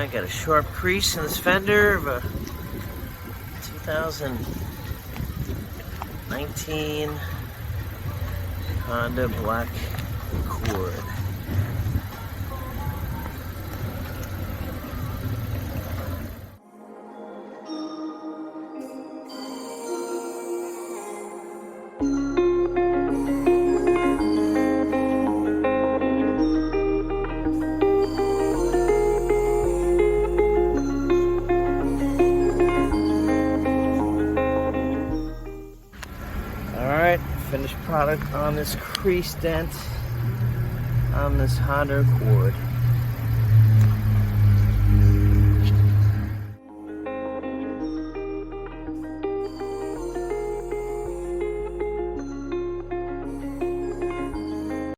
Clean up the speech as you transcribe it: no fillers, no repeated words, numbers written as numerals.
Got a sharp crease in this fender of a 2019 Honda Black Accord. Alright, finished product on this crease dent on this Honda Accord.